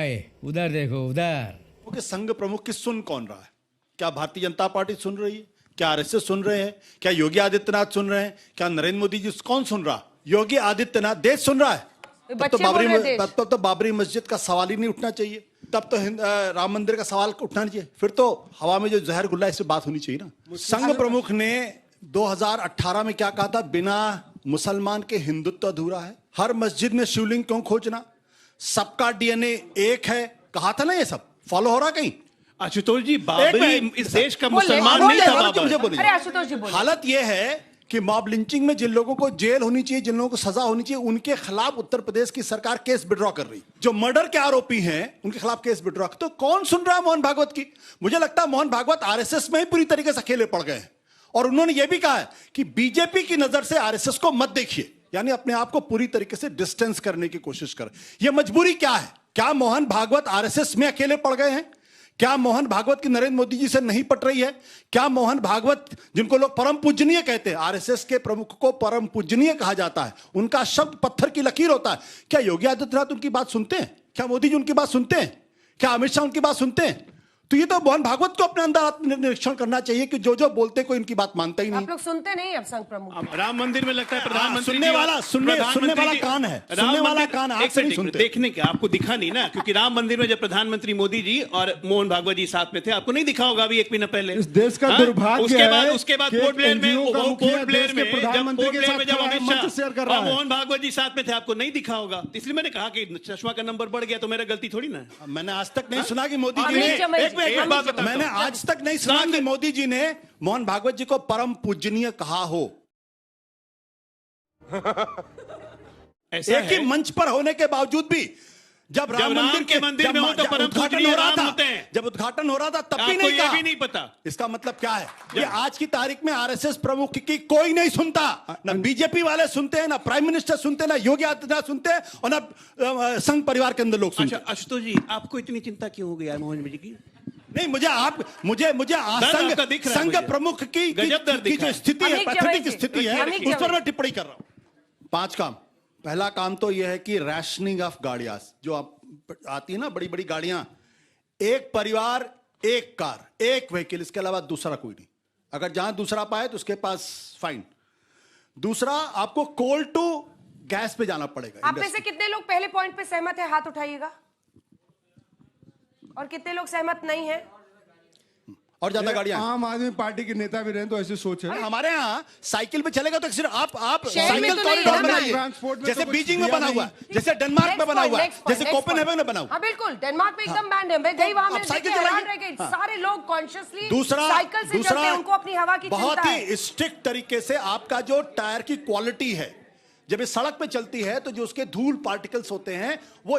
भाई उधर देखो उधर। क्योंकि संघ प्रमुख की सुन कौन रहा है? क्या भारतीय जनता पार्टी सुन रही है? क्या आरएसएस सुन रहे हैं? क्या योगी आदित्यनाथ सुन रहे हैं? क्या नरेंद्र मोदी जी? कौन सुन रहा? योगी आदित्यनाथ देश सुन रहा है। तब तो बाबरी मस्जिद का सवाल ही नहीं उठना चाहिए, तब तो राम मंदिर का सवाल उठना नहीं चाहिए, फिर तो हवा में जो जहर घुला इस पे बात होनी चाहिए ना। संघ प्रमुख ने 2018 में क्या कहा था? बिना मुसलमान के हिंदुत्व अधूरा है। हर मस्जिद में शिवलिंग क्यों खोजना? सबका डीएनए एक है, कहा था ना। ये सब फॉलो हो रहा कहीं? आशुतोष जी, बाबरी इस देश का मुसलमान नहीं था। मुझे बोलिए। आशुतोष जी बोलिए। हालत यह है कि मॉब लिंचिंग में जिन लोगों को जेल होनी चाहिए, जिन लोगों को सजा होनी चाहिए, उनके खिलाफ उत्तर प्रदेश की सरकार केस विड्रॉ कर रही। जो मर्डर के आरोपी हैं उनके खिलाफ केस विड्रॉ। तो कौन सुन रहा है मोहन भागवत की? मुझे लगता है मोहन भागवत आरएसएस में ही पूरी तरीके से अकेले पड़ गए हैं। और उन्होंने यह भी कहा है कि बीजेपी की नजर से आरएसएस को मत देखिए, यानी अपने आप को पूरी तरीके से डिस्टेंस करने की कोशिश कर। यह मजबूरी क्या है? क्या मोहन भागवत आरएसएस में अकेले पड़ गए हैं? क्या मोहन भागवत की नरेंद्र मोदी जी से नहीं पट रही है? क्या मोहन भागवत, जिनको लोग परम पूजनीय कहते हैं, आरएसएस के प्रमुख को परम पूजनीय कहा जाता है, उनका शब्द पत्थर की लकीर होता है, क्या योगी आदित्यनाथ उनकी बात सुनते हैं? क्या मोदी जी उनकी बात सुनते हैं? क्या अमित शाह उनकी बात सुनते हैं? तो ये तो मोहन भागवत को अपने अंदर आत्मनिरीक्षण करना चाहिए कि जो जो बोलते कोई इनकी बात मानता ही नहीं। आप लोग सुनते नहीं अब संघ प्रमुख। राम मंदिर में लगता है प्रधानमंत्री सुनने वाला कान है, सुनने वाला कान आप नहीं सुनते। देखने का आपको दिखा नहीं ना, क्योंकि राम मंदिर में जब प्रधानमंत्री मोदी जी और मोहन भागवत जी साथ में थे, आपको नहीं दिखा होगा अभी 1 महीना पहले। इस देश का दुर्भाग्य है। उसके बाद पोर्ट ब्लेयर में जब अमित शाह और मोहन भागवत जी साथ में थे, आपको नहीं दिखा होगा। इसलिए मैंने कहा कि चश्मा का नंबर बढ़ गया तो मेरा गलती थोड़ी ना। मैंने आज तक नहीं सुना कि मोदी जी ने, मैंने आज तक नहीं सुना कि मोदी जी ने मोहन भागवत जी को परम पूजनीय कहा हो। एक ही मंच पर होने के बावजूद भी जब राम मंदिर में हो तो परम पूजनीय राम होते हैं। जब उद्घाटन हो रहा था तब भी नहीं कहा। भी नहीं पता। इसका मतलब क्या है? ये आज की तारीख में आरएसएस प्रमुख की कोई नहीं सुनता। ना बीजेपी वाले सुनते हैं, ना प्राइम मिनिस्टर सुनते हैं, ना योगी आदित्यनाथ सुनते हैं, और ना संघ परिवार के अंदर लोग सुनते हैं। आशुतोष जी, आपको इतनी चिंता क्यों हो गई मोहन जी की? नहीं, मुझे संघ प्रमुख की जो स्थिति है, पैथेटिक स्थिति है, उस पर मैं टिप्पणी कर रहा हूं। 5 काम। पहला काम तो यह है कि रैशनिंग ऑफ गाड़ियां जो आती है ना, बड़ी बड़ी गाड़ियां, एक परिवार एक कार, एक व्हीकल, इसके अलावा दूसरा कोई नहीं। अगर जहां दूसरा पाए तो उसके पास फाइन। दूसरा, आपको कोल टू गैस पे जाना पड़ेगा। आप में से कितने लोग पहले पॉइंट पे सहमत है? हाथ उठाइएगा। और कितने लोग सहमत नहीं है? और ज्यादा गाड़ियां। आम आदमी पार्टी के नेता भी रहे तो ऐसी सोच है। हमारे यहाँ साइकिल पे चलेगा तो सिर्फ आप शहर में साइकिल तो नहीं कॉरिडोर है ना बनाइए, ट्रांसपोर्ट में जैसे तो बीजिंग में बना हुआ है, जैसे डेनमार्क में बना हुआ है, जैसे कोपेनहेगन में बना हुआ है। हाँ बिल्कुल, डेनमार्क में एकदम बैंड है। मैं गई वहां में, साइकिल हैरान रह गई। सारे लोग कॉन्शियसली साइकिल से चलते हैं, उनको अपनी हवा की चिंता है। बहुत ही स्ट्रिक्ट तरीके से आपका जो टायर की क्वालिटी है, जब ये सड़क पे चलती है तो जो उसके धूल पार्टिकल्स होते हैं वो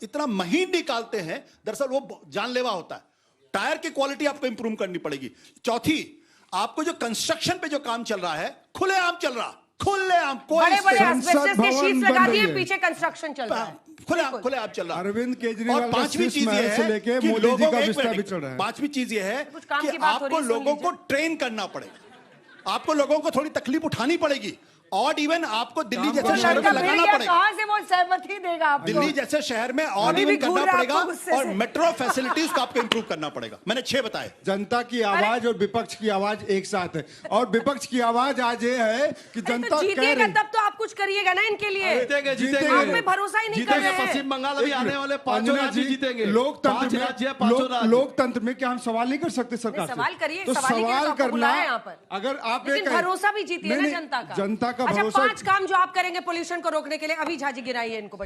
इतना महीन निकालते हैं, दरअसल वो जानलेवा होता है। टायर की क्वालिटी आपको इंप्रूव करनी पड़ेगी। चौथी, आपको जो कंस्ट्रक्शन पे जो काम चल रहा है, खुलेआम चल रहा, खुलेआम, बड़े-बड़े एस्बेस्टस के शीट्स लगा दिए, पीछे कंस्ट्रक्शन चल रहा है, खुलेआम चल रहा है। अरविंद केजरीवाल और पांचवी चीज ये है लेके कि मोदी जी का विस्तार भी चल रहा है। पांचवी चीज ये है काम कि की बात हो रही आपको है, लोगों को ट्रेन करना पड़ेगा, आपको लोगों को थोड़ी तकलीफ उठानी पड़ेगी, और इवन आपको दिल्ली जैसे शहर में लगाना पड़ेगा। कहां से वो सहमति देगा आपको? दिल्ली जैसे शहर में और इवन करना पड़ेगा, और मेट्रो फैसिलिटीज को आपको इंप्रूव करना पड़ेगा। मैंने 6 बताए। जनता की आवाज और विपक्ष की आवाज एक साथ है, और विपक्ष की आवाज आज ये है कि जनता जीतेगा तब तो आप कुछ करिएगा ना इनके लिए। जीतेंगे। आप में भरोसा ही नहीं कर रहे हैं। पश्चिम बंगाल अभी आने वाले 5 राज्य जीतेंगे। लोकतंत्र में क्या हम सवाल नहीं कर सकते सरकार से? सवाल करिए, तो सवाल करना, अगर आप भरोसा भी जीती है ना जनता का। जनता का अच्छा, भरोसा। 5 काम जो आप करेंगे पोल्यूशन को रोकने के लिए, अभी झाजी गिराइए इनको।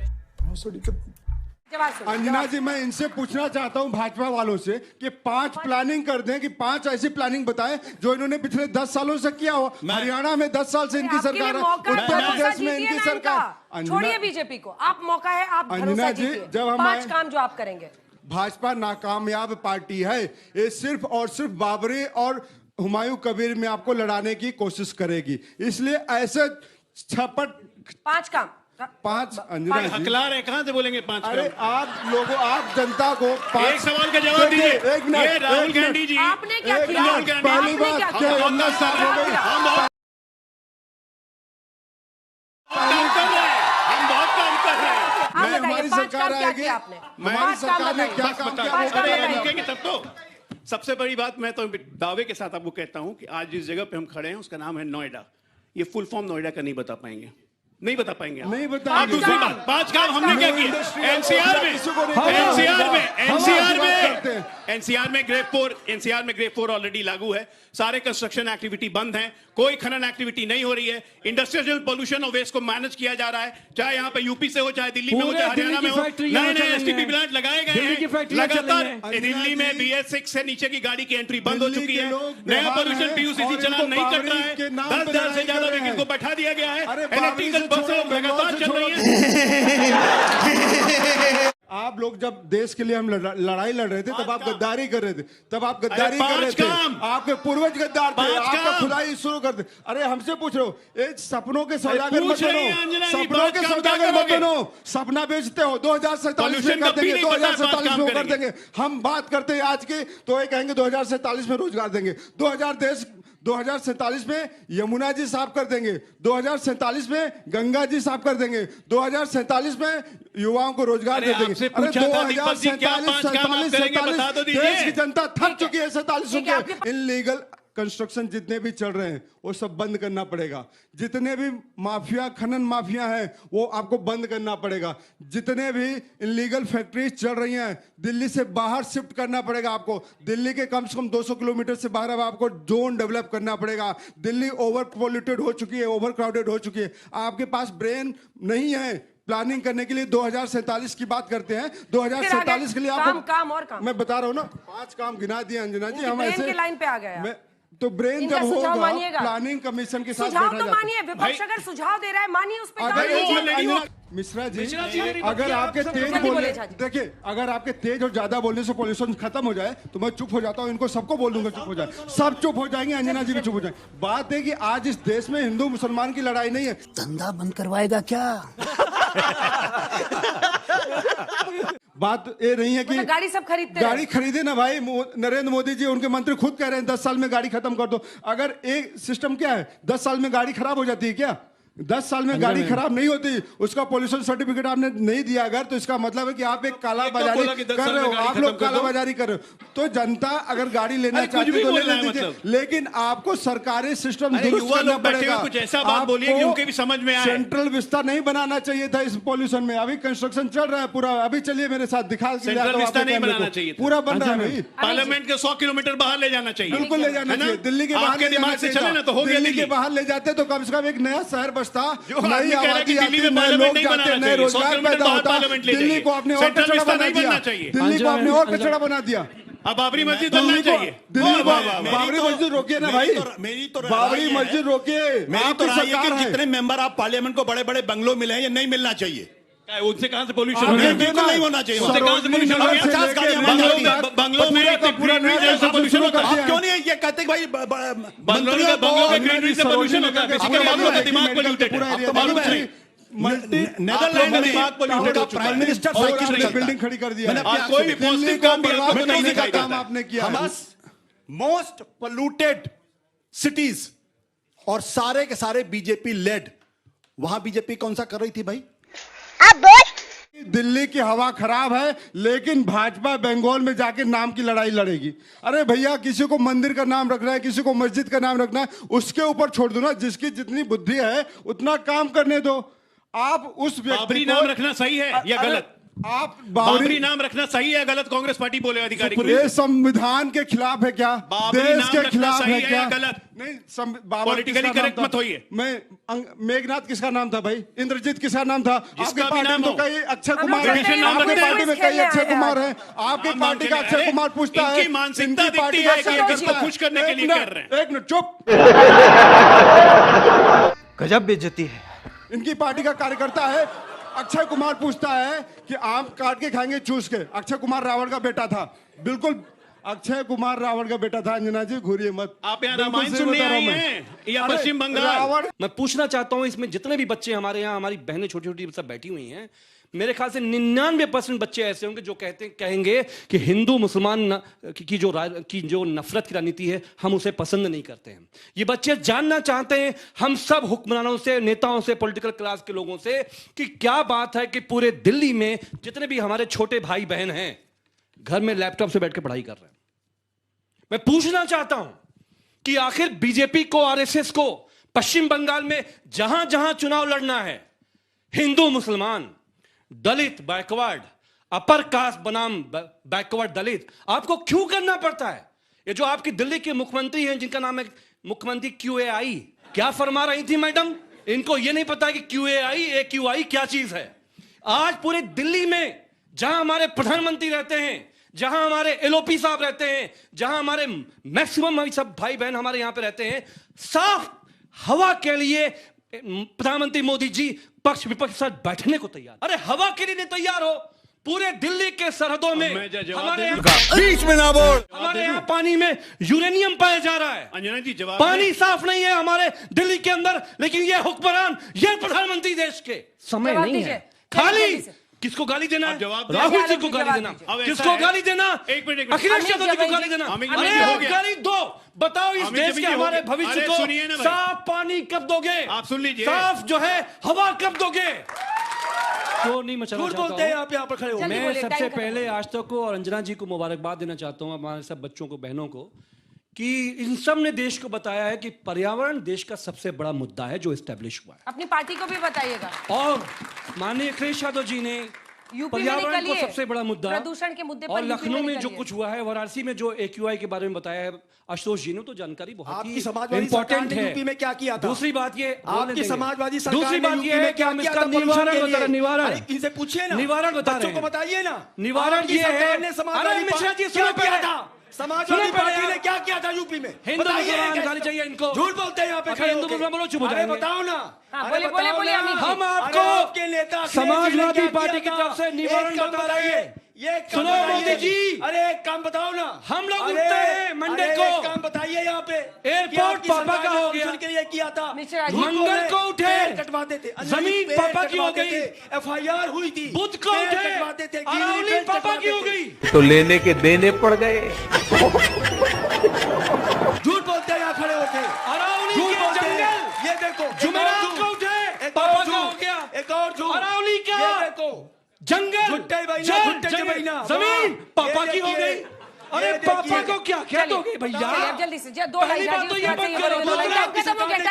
अंजना जी, मैं इनसे पूछना चाहता हूं भाजपा वालों से कि 5 प्लानिंग कर दें, कि 5 ऐसी प्लानिंग बताएं जो इन्होंने पिछले 10 सालों से किया हो। हरियाणा में 10 साल से इनकी सरकार है, उत्तर प्रदेश में इनकी सरकार। छोड़िए बीजेपी को, आप मौका है, आप भरोसा कीजिए। जब हम 5 काम जो आप करेंगे। भाजपा नाकामयाब पार्टी है, ये सिर्फ और सिर्फ बाबरी और हुमायूं कबीर में आपको लड़ाने की कोशिश करेगी, इसलिए ऐसे छपट 5 काम। 5 अंजना जी हकला रहे, कहां से बोलेंगे 5 काम? अरे आप जनता को एक सवाल का जवाब दीजिए। एक मिनट, ये राहुल गांधी जी, आपने क्या किया? पहली बात क्या है, 19 साल हो गई। हम बहुत काम कर रहे हैं। आप बताइए 5 सरकार क्या आएगी, किया आपने? हमारी सरकार ने क्या काम किया वो अरे बताइए। रुकेंगे तब तो। सबसे बड़ी बात मैं तो दावे के साथ आपको कहता हूं कि आज जिस जगह पे हम खड़े हैं उसका नाम है नोएडा। ये फुल फॉर्म नोएडा का नहीं बता पाएंगे, नहीं बता पाएंगे आप। नहीं आप बताएंगे। दूसरी बात, 5 काम हमने क्या किया एनसीआर में, एनसीआर में ग्रेड 4 ऑलरेडी लागू है। सारे कंस्ट्रक्शन एक्टिविटी बंद है, कोई खनन एक्टिविटी नहीं हो रही है। इंडस्ट्रियल पोल्यूशन और वेस्ट को मैनेज किया जा रहा है, चाहे यहां पे यूपी से हो, चाहे दिल्ली में हो, चाहे हरियाणा में हो। नए नए एसटीपी प्लांट लगाए गए हैं लगातार। दिल्ली में BS6 से नीचे की गाड़ी की एंट्री बंद हो चुकी है। नया पोल्यूशन PUCC चलान नहीं कट रहा है। 10,000 से ज्यादा व्हीकल को बैठा दिया गया है। इलेक्ट्रिकल बसें लगातार चल रही है। आप लोग जब देश के लिए हम लड़ाई लड़ रहे थे तब आप गद्दारी कर रहे थे, तब आप गद्दारी कर रहे थे। आपके पूर्वज गद्दार थे, आपका खुदाई शुरू कर दे। अरे हमसे पूछ रहे हो, सपनों के सौदागर मत बनो, सपनों के सौदागर मत बनो। सपना बेचते हो, 2047 में कर देंगे, 2047 में कर देंगे। हम बात करते हैं आज की, तो ये कहेंगे 2047 में रोजगार देंगे, 2047 में यमुना जी साफ कर देंगे, 2047 में गंगा जी साफ कर देंगे, 2047 में युवाओं को रोजगार दे देंगे। अरे 2047 देश की जनता थक चुकी है 47 के। इनलीगल कंस्ट्रक्शन जितने भी चल रहे हैं वो सब बंद करना पड़ेगा। जितने भी माफिया, खनन माफिया हैं वो आपको बंद करना पड़ेगा। जितने भी इनलीगल फैक्ट्रीज चल रही हैं दिल्ली से बाहर शिफ्ट करना पड़ेगा आपको। दिल्ली के कम से कम 200 किलोमीटर से बाहर अब आपको जोन डेवलप करना पड़ेगा। दिल्ली ओवर पोल्यूटेड हो चुकी है, ओवर क्राउडेड हो चुकी है। आपके पास ब्रेन नहीं है प्लानिंग करने के लिए। 2047 की बात करते हैं, 2047 के लिए आपको काम और काम मैं बता रहा हूँ ना, 5 काम गिना दिए अंजना जी। हम ऐसे लाइन पे आ गए। तो ब्रेन इनका जब सुझाव होगा मानिएगा। प्लानिंग कमीशन के साथ सुझाव बैठा तो जाता है। मानिए, विपक्ष अगर सुझाव दे रहा है मानिए, उस पे काम अगर कीजिए। मिश्रा जी अगर आपके तेज बोले, देखिए अगर आपके तेज और ज्यादा बोलने से पॉल्यूशन खत्म हो जाए तो मैं चुप हो जाता हूँ। इनको सबको बोल दूंगा चुप हो जाए, सब चुप हो जाएंगे, अंजना जी भी चुप हो जाए। बात है कि आज इस देश में हिंदू मुसलमान की लड़ाई नहीं है। धंधा बंद करवाएगा क्या? बात ये नहीं है कि मतलब गाड़ी सब खरीदते गाड़ी खरीदे ना भाई। नरेंद्र मोदी जी, उनके मंत्री खुद कह रहे हैं 10 साल में गाड़ी खत्म कर दो। अगर एक सिस्टम क्या है, 10 साल में गाड़ी खराब हो जाती है क्या? 10 साल में गाड़ी खराब नहीं होती। उसका पोल्यूशन सर्टिफिकेट आपने नहीं दिया अगर, तो इसका मतलब है कि आप एक काला बाजारी कर रहे हो। आप लोग काला बाजारी कर रहे हो। तो जनता अगर गाड़ी लेना चाहती है तो ले दीजिए, लेकिन आपको सरकारी सिस्टम दुरुस्त करना पड़ेगा। कुछ ऐसा बात बोलिए कि उनके भी समझ में आए। सेंट्रल विस्ता नहीं बनाना चाहिए था इस पोल्यूशन में। अभी कंस्ट्रक्शन चल रहा है पूरा। अभी चलिए मेरे साथ दिखा के सेंट्रल विस्ता नहीं बनाना चाहिए, पूरा बन रहा है भाई। पार्लियामेंट के 100 किलोमीटर बाहर ले जाना चाहिए। बिल्कुल ले जाना चाहिए। दिल्ली के बाहर ले दिमाग से चले ना तो हो गया। दिल्ली के बाहर ले जाते तो कम से कम एक नया शहर बसता, नई कह रहा है कि आबादी दिल्ली में आती, नए पार्लियामेंट लोग नहीं जाते, बनाना नए चाहिए, 100 रोजगार किलोमीटर पैदा बाहर होता। पार्लियामेंट ले दिल्ली जाइए। को आपने और सेंट्रल कचरा विस्ता बना नहीं दिया, बनना चाहिए। दिल्ली को आपने और कचरा बना दिया। अब बाबरी मस्जिद बनना चाहिए। दिल्ली को बाबरी मस्जिद रोकिए ना भाई, बाबरी मस्जिद रोकिए। मेरी तो राय है कि है। जितने मेंबर आप पार्लियामेंट को बड़े बड़े बंगलों मिले हैं ये नहीं मिलना चाहिए। उनसे कहां से पोल्यूशन आपने हो गया? बिल्कुल नहीं होना चाहिए। उनसे कहां से पोल्यूशन हो गया? 50 गाड़ियां बंगलों में पोल्यूशन होता है। आप क्यों नहीं ये कहते कि भाई बंगलों में ग्रीनरी से पोल्यूशन होता है। किसी का मालूम है दिमाग पोल्यूटेड है? आपको मालूम है? नेदरलैंड में प्राइम मिनिस्टर साइकिल बिल्डिंग खड़ी कर दिया। आज कोई भी पॉजिटिव काम नहीं दिखाई काम देता। आपने किया। मोस्ट पोल्यूटेड सिटीज और सारे के सारे बीजेपी लेड। वहां बीजेपी कौन सा कर रही थी भाई? दिल्ली की हवा खराब है लेकिन भाजपा बंगाल में जाके नाम की लड़ाई लड़ेगी। अरे भैया किसी को मंदिर का नाम रखना है, किसी को मस्जिद का नाम रखना है, उसके ऊपर छोड़ दो ना। जिसकी जितनी बुद्धि है उतना काम करने दो। आप उस व्यक्ति बाबरी को नाम रखना सही है या गलत? आप बाबरी नाम रखना सही है गलत? कांग्रेस पार्टी बोले अधिकारी को। ये संविधान के खिलाफ है क्या? बाबरी देश नाम के रखना खिलाफ सही है है क्या? या गलत? नहीं, बाबर पॉलिटिकली किसका नाम करेक्ट था? मत होइए। मेघनाथ किसका नाम था भाई? इंद्रजीत किसका नाम था? आपके भी पार्टी नाम में तो हो। कई अक्षय हम कुमार लोग है, कहते हैं आपके हम पार्टी में लोग कई खेलने अक्षय आए हैं कुमार है। आपके पार्टी का अक्षय कुमार पूछता है, इनकी मानसिकता इनकी पार्टी दिखती का है कि अक्षय इसको कुमार खुश करने के लिए कर रहे हैं। एक मिनट चुप। गजब बेइज्जती है। इनकी पार्टी का कार्यकर्ता है, अक्षय कुमार पूछता है कि आम काट के खाएंगे चूस के। अक्षय कुमार रावण का बेटा था। बिल्कुल अक्षय कुमार रावण का बेटा था। अंजना जी घूरिए मत। आप यहाँ बिल्कुल रामायण सही सुनने बता रहा आई हूं मैं। हैं या अरे, पश्चिम बंगाल? रावण मैं पूछना चाहता हूं इसमें जितने भी बच्चे हमारे यहाँ, हमारी बहनें छोटी छोटी सब बैठी हुई हैं, मेरे ख्याल से 99% बच्चे ऐसे होंगे जो कहेंगे कि हिंदू मुसलमान की जो नफरत की राजनीति है हम उसे पसंद नहीं करते हैं। ये बच्चे जानना चाहते हैं हम सब हुक्मरानों से, नेताओं से, पॉलिटिकल क्लास के लोगों से कि क्या बात है कि पूरे दिल्ली में जितने भी हमारे छोटे भाई बहन हैं घर में लैपटॉप से बैठ के पढ़ाई कर रहे हैं। मैं पूछना चाहता हूं कि आखिर बीजेपी को, आरएसएस को पश्चिम बंगाल में जहां जहां चुनाव लड़ना है, हिंदू मुसलमान, दलित बैकवर्ड, अपर कास्ट बनाम बैकवर्ड दलित, आपको क्यों करना पड़ता है? ये जो आपकी दिल्ली के मुख्यमंत्री हैं जिनका नाम है मुख्यमंत्री QAI, क्या फरमा रही थी मैडम? इनको ये नहीं पता कि QAI AQI क्या चीज है। आज पूरे दिल्ली में जहां हमारे प्रधानमंत्री रहते हैं, जहां हमारे LOP साहब रहते हैं, जहां हमारे मैक्सिमम सब भाई बहन हमारे यहां पे रहते हैं, साफ हवा के लिए प्रधानमंत्री मोदी जी पक्ष विपक्ष के साथ बैठने को तैयार। अरे हवा के लिए नहीं तैयार हो? पूरे दिल्ली के सरहदों में हमारे बीच में ना बोल। हमारे यहाँ पानी में यूरेनियम पाया जा रहा है। अंजना जी जवाब पानी साफ नहीं है हमारे दिल्ली के अंदर, लेकिन ये हुक्मरान, ये प्रधानमंत्री देश के समय जवाब नहीं दीजिए। है। खाली किसको गाली देना है? राहुल जी को गाली देना, किसको गाली देना? अखिलेश यादव जी को गाली देना। अरे गाली दो, बताओ इस देश के हमारे भविष्य को साफ पानी कब दोगे? आप सुन लीजिए, साफ जो है हवा कब दोगे? तो नहीं मचाना चाहता बोलते हैं आप यहाँ पर खड़े हो। मैं सबसे पहले आज तक को और अंजना जी को मुबारकबाद देना चाहता हूँ, हमारे सब बच्चों को, बहनों को, कि इन सब ने देश को बताया है कि पर्यावरण देश का सबसे बड़ा मुद्दा है जो एस्टेब्लिश हुआ है। अपनी पार्टी को भी बताइएगा। और माननीय अखिलेश यादव जी ने पर्यावरण को सबसे बड़ा मुद्दा, प्रदूषण के मुद्दे पर और लखनऊ में जो कुछ हुआ है, वाराणसी में जो AQI के बारे में बताया है आशुतोष जी ने, तो जानकारी बहुत ही इंपॉर्टेंट है। यूपी में क्या किया था? दूसरी बात ये, आपकी समाजवादी सरकार दूसरी बात ये है कि हम इसका निवारण इनसे पूछिए ना, निवारण बता रहे बच्चों को हैं। बताइए ना, निवारण ये है। अरे मिश्रा जी सुनो, क्या था समाजवादी पार्टी ने क्या किया था यूपी में? हिंदू मुसलमान गाली चाहिए इनको। झूठ बोलते हैं यहाँ पे खड़े हिंदू होके। मुसलमान बोलो, चुप हो अरे जाएंगे। बताओ ना, बोले बोले बोले हम आपको नेता समाजवादी पार्टी की तरफ से निवारण बता रहे हैं। ये सुनो मोदी जी, अरे एक काम बताओ ना। हम लोग उठते हैं मंडे को, एक काम बताइए यहाँ पे, एयरपोर्ट पापा का हो गया, के लिए किया था, मंगल को उठे कटवाते थे, जमीन पापा की हो गई, FIR हुई थी, बुध को उठे अरावली पापा की हो गई, तो लेने के देने पड़ गए। झूठ बोलते हैं यहाँ खड़े होके। अरावली के जंगल, ये देखो जुमेरात को उठे पापा का हो गया, एक और झूठ, अरावली का ये देखो जंगल, जमीन पापा की हो गई। अरे पापा को क्या क्या दोगे भैया? जल्दी से पहली बात तो ये मत करो,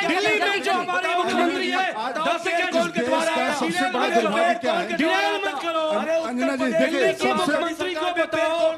दिल्ली में जो हमारे मुख्यमंत्री है 10 सेकंड के द्वारा सबसे बड़ा दुर्भाग्य क्या है? डिनायल मत करो। अंजना जी देखिए, दिल्ली के सबसे मुख्यमंत्री को बताओ,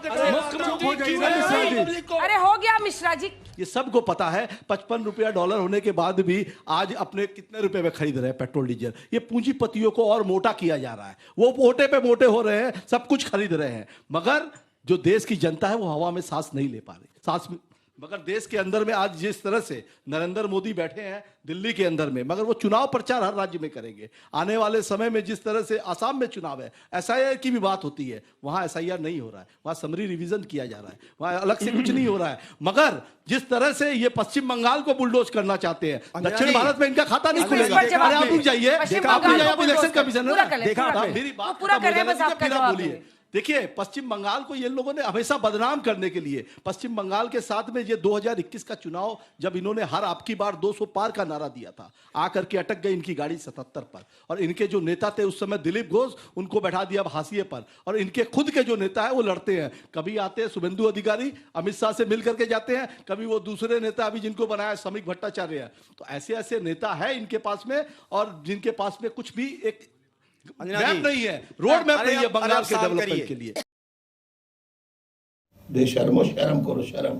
मुख्यमंत्री क्यों? अरे हो गया मिश्रा जी। ये सबको पता है, 55 रुपया डॉलर होने के बाद भी आज अपने कितने रुपए में खरीद रहे हैं पेट्रोल डीजल। ये पूंजीपतियों को और मोटा किया जा रहा है, वो मोटे पे मोटे हो रहे हैं, सब कुछ खरीद रहे हैं, मगर जो देश की जनता है वो हवा में सांस नहीं ले पा रही। मगर देश के अंदर में आज जिस तरह से नरेंद्र मोदी बैठे हैं दिल्ली के अंदर में, मगर वो चुनाव प्रचार हर राज्य में करेंगे। आने वाले समय में जिस तरह से आसाम में चुनाव है, SIR की भी बात होती है, वहां SIR नहीं हो रहा है, वहां समरी रिवीजन किया जा रहा है, वहां अलग से कुछ नहीं हो रहा है। मगर जिस तरह से ये पश्चिम बंगाल को बुलडोज करना चाहते हैं, दक्षिण भारत में इनका खाता नहीं खुलेगा। अरे आप रुक जाइए, आप इलेक्शन कमिश्नर मेरी बात पूरा कर रहे हैं, बस आपका जवाब बोलिए। देखिए, पश्चिम बंगाल को ये लोगों ने हमेशा बदनाम करने के लिए, पश्चिम बंगाल के साथ में ये 2021 का चुनाव जब इन्होंने हर आपकी बार 200 पार का नारा दिया था, आकर के अटक गई इनकी गाड़ी 77 पर, और इनके जो नेता थे उस समय दिलीप घोष, उनको बैठा दिया हाशिए पर, और इनके खुद के जो नेता है वो लड़ते हैं। कभी आते हैं शुभेंदु अधिकारी, अमित शाह से मिल करके जाते हैं, कभी वो दूसरे नेता अभी जिनको बनाया श्रमिक भट्टाचार्य है। तो ऐसे ऐसे नेता है इनके पास में, और जिनके पास में कुछ भी एक मैप नहीं है, रोड मैप नहीं है बंगाल के डेवलपमेंट के लिए। बेशर्मो शर्म करो, शर्म।